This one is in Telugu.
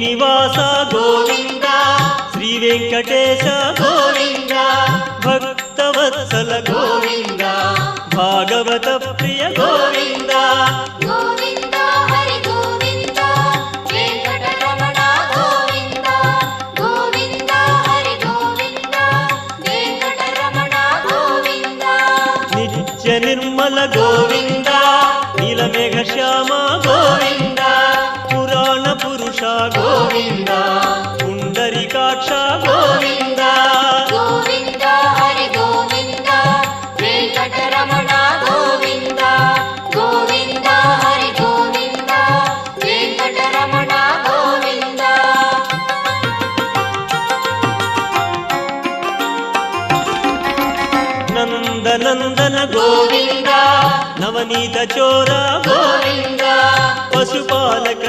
శ్రీనివాస గోవింద శ్రీ వెంకటేశ గోవింద భక్తవత్సల గోవింద భాగవత ప్రియ గోవింద గోవింద హరి గోవింద వెంకటరమణ గోవింద గోవింద హరి గోవింద వెంకటరమణ గోవింద నిత్య నిర్మల గోవింద నీలమేఘ శ్యామ గోవింద పురాణ పురుష గోవింద పుండరీకాక్ష గోవింద గోవింద హరి గోవింద వెంకటరమణ గోవింద గోవింద హరి గోవింద వెంకటరమణ గోవింద నందనందన గోవింద నవనీత చోర గోవింద పశుపాలక